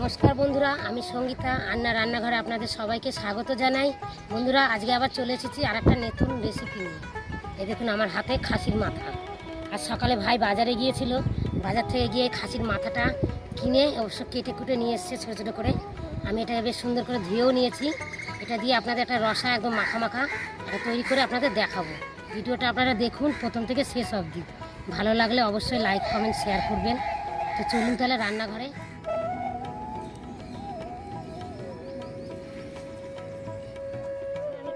নমস্কার বন্ধুরা, আমি সঙ্গীতা আন্না রান্নাঘরে আপনাদের সবাইকে স্বাগত জানাই। বন্ধুরা, আজকে আবার চলে এসেছি আর একটা নতুন রেসিপি নিয়ে। এই দেখুন আমার হাতে খাসির মাথা। আর সকালে ভাই বাজারে গিয়েছিল, বাজার থেকে গিয়ে খাসির মাথাটা কিনে অবশ্য কেটে কুটে নিয়ে এসছে ছোটো ছোটো করে। আমি এটা বেশ সুন্দর করে ধুয়েও নিয়েছি। এটা দিয়ে আপনাদের একটা রসা একদম মাখা মাখা এটা তৈরি করে আপনাদের দেখাবো। ভিডিওটা আপনারা দেখুন প্রথম থেকে শেষ অবধি। ভালো লাগলে অবশ্যই লাইক কমেন্ট শেয়ার করবেন। তো চলুন তাহলে রান্নাঘরে।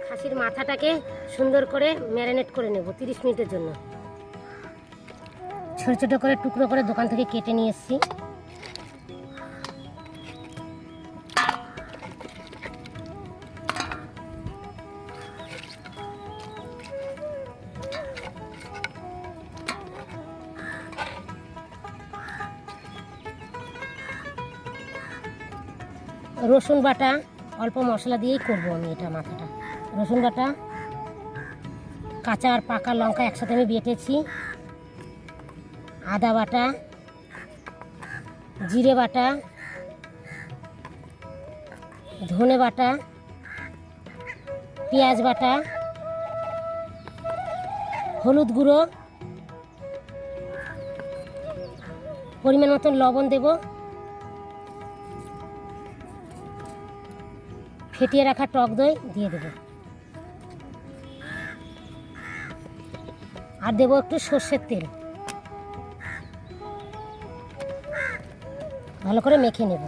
খাসির মাথাটাকে সুন্দর করে ম্যারিনেট করে নেব 30 মিনিটের জন্য। ছোট ছোট করে টুকরো করে দোকান থেকে কেটে নিয়ে এসেছি। রসুন বাটা অল্প মশলা দিয়েই করবো আমি এটা মাথাটা। রসুন বাটা, কাঁচা আর পাকা লঙ্কা একসাথে আমি বেটেছি, আদা বাটা, জিরে বাটা, ধনে বাটা, পেঁয়াজ বাটা, হলুদ গুঁড়ো, পরিমাণ মতন লবণ দেব, ফেটিয়ে রাখা টক দই দিয়ে দেব, আর দেবো একটু সর্ষের তেল। ভালো করে মেখে নেব।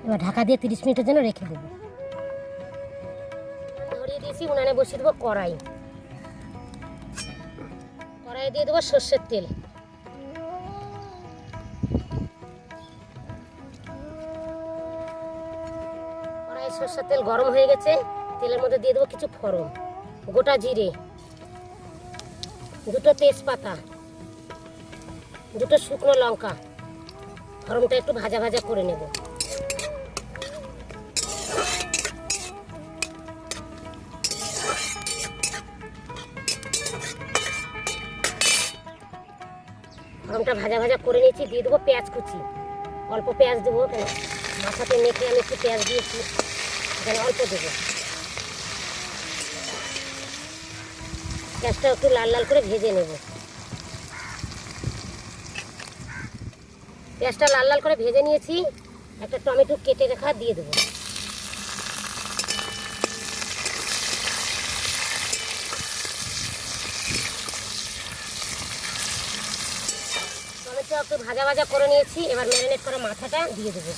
এবার ঢাকা দিয়ে 30 মিনিটের জন্য রেখে দেবো। ধরিয়ে দিয়েছি, উনানে বসিয়ে দেবো কড়াই। কড়াইয়ে দিয়ে দেবো সর্ষের তেল। কড়াইয়ে সর্ষের তেল গরম হয়ে গেছে। তেলের মধ্যে দিয়ে দেবো কিছু ফোড়ন, গোটা জিরে, 2টো তেজপাতা, 2টো শুকনো লঙ্কা। ফোড়নটা একটু ভাজা ভাজা করে নেব। ফোড়নটা ভাজা ভাজা করে নিয়েছি। দিয়ে দেবো পেঁয়াজ কুচি, অল্প পেঁয়াজ দেবো, কেন মাথাতে মেখে আমি একটু পেঁয়াজ দিয়েছি, এখানে অল্প দেবো। পেঁয়াজটা একটু লাল লাল করে ভেজে নেব। পেঁয়াজটা লাল লাল করে ভেজে নিয়েছি। একটা টমেটো কেটে রাখা দিয়ে দেবো। টমেটো একটু ভাজা ভাজা করে নিয়েছি। এবার ম্যারিনেট করা মাথাটা দিয়ে দেবো,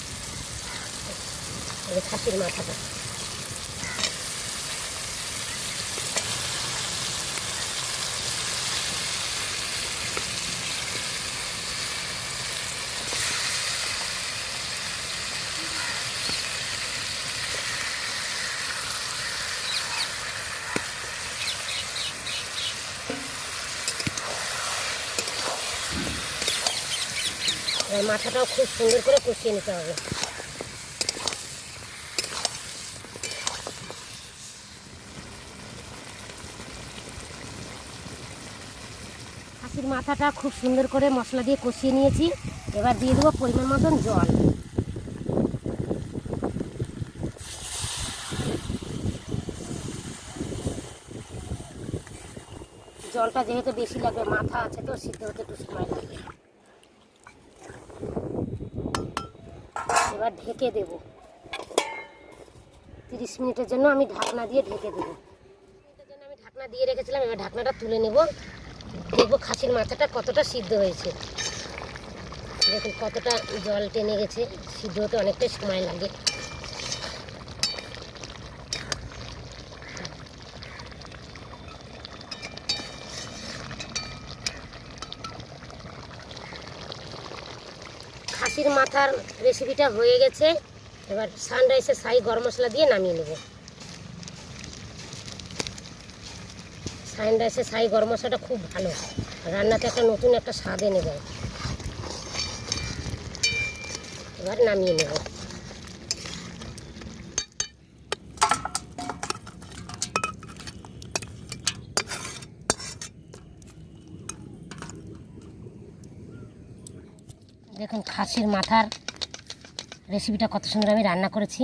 খাসির মাথাটা। এবার মাথাটাও খুব সুন্দর করে কষিয়ে নিতে হবে। খাসির মাথাটা খুব সুন্দর করে মশলা দিয়ে কষিয়ে নিয়েছি। এবার দিয়ে দেবো পরিমাণ মতন জল। জলটা যেহেতু বেশি লাগবে, মাথা আছে তো সিদ্ধ হতে একটু সময় লাগবে। এবার ঢেকে দেব 30 মিনিটের জন্য। আমি ঢাকনা দিয়ে ঢেকে দেবো। আমি ঢাকনা দিয়ে রেখেছিলাম, এবার ঢাকনাটা তুলে নেব। দেখবো খাসির মাথাটা কতটা সিদ্ধ হয়েছে। দেখুন কতটা জল টেনে গেছে, সিদ্ধ হতে অনেকটাই সময় লাগে। খাসির মাথার রেসিপিটা হয়ে গেছে। এবার সানরাইসের শাহি গরম মশলা দিয়ে নামিয়ে নেব। সানরাইসের শাহি গরম মশলাটা খুব ভালো, রান্নাতে একটা নতুন একটা স্বাদ এনে দেয়। এবার নামিয়ে নেব। দেখুন খাসির মাথার রেসিপিটা কত সুন্দর আমি রান্না করেছি।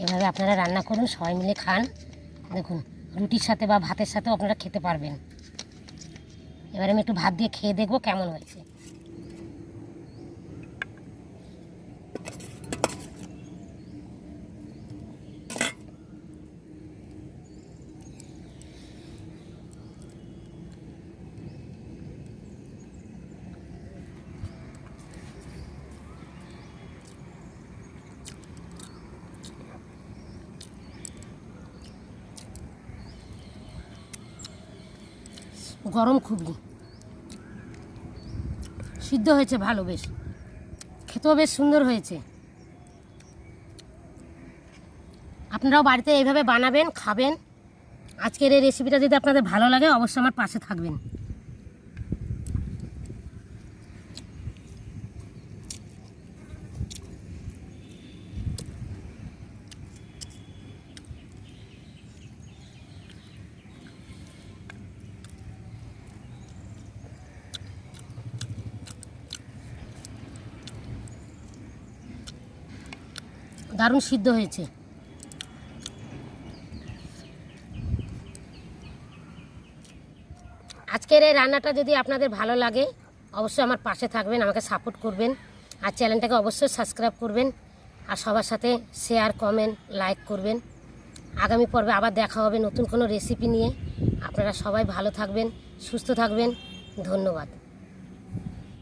এভাবে আপনারা রান্না করুন, সবাই মিলে খান। দেখুন রুটির সাথে বা ভাতের সাথেও আপনারা খেতে পারবেন। এবার আমি একটু ভাত দিয়ে খেয়ে দেখবো কেমন হয়েছে। গরম খুবই, সিদ্ধ হয়েছে ভালো, বেশ খেতেও বেশ সুন্দর হয়েছে। আপনারাও বাড়িতে এইভাবে বানাবেন, খাবেন। আজকের এই রেসিপিটা যদি আপনাদের ভালো লাগে অবশ্যই আমার পাশে থাকবেন। দারুণ সিদ্ধ হয়েছে। আজকের এই রান্নাটা যদি আপনাদের ভালো লাগে অবশ্যই আমার পাশে থাকবেন, আমাকে সাপোর্ট করবেন, আর চ্যানেলটাকে অবশ্যই সাবস্ক্রাইব করবেন, আর সবার সাথে শেয়ার, কমেন্ট, লাইক করবেন। আগামী পর্বে আবার দেখা হবে নতুন কোনো রেসিপি নিয়ে। আপনারা সবাই ভালো থাকবেন, সুস্থ থাকবেন। ধন্যবাদ।